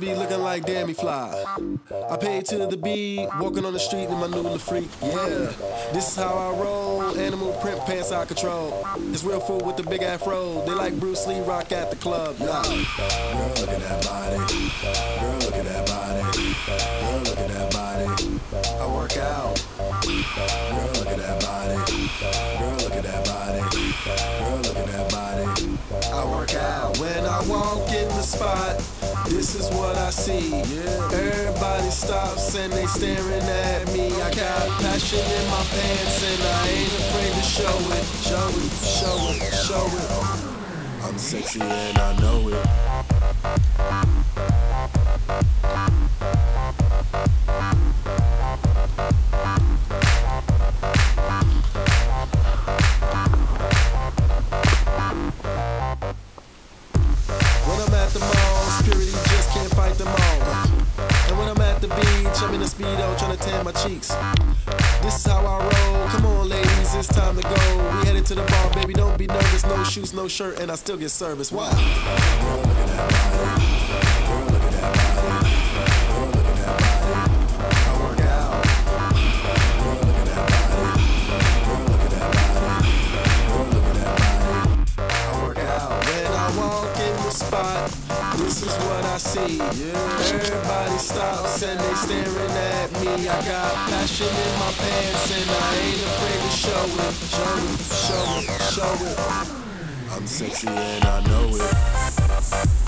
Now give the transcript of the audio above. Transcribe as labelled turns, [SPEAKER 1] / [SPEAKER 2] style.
[SPEAKER 1] be looking like Dammy Fly. I paid to the beat, walking on the street in my new LaFreak. Yeah, this is how I roll. Animal print pants out control. It's real food with the big afro. They like Bruce Lee rock at the club. Yeah. Girl, look at that body. Girl, look at that body. Girl, look at that body. I work out. Girl, look at that body. Girl, look at that body. Girl, look at that body. I work out. When I walk in the spot, this is what I see. Everybody stops and they staring at me. I got passion in my pants and I ain't afraid to show it. Show it, show it, show it. I'm sexy and I know it. At the mall, security just can't fight them all. And when I'm at the beach, I'm in a Speedo trying to tan my cheeks. This is how I roll. Come on, ladies, it's time to go. We headed to the bar, baby, don't be nervous. No shoes, no shirt, and I still get service. Wow. Girl, look at that body. Girl, look at that body. Girl, look at that body. I work out. Girl, look at that body. Girl, look at that body. Girl, look at that body. I work out. When I walk in the spot, this is what I see. Everybody stops and they staring at me. I got passion in my pants and I ain't afraid to show it. Show it, show it, show it. I'm sexy and I know it.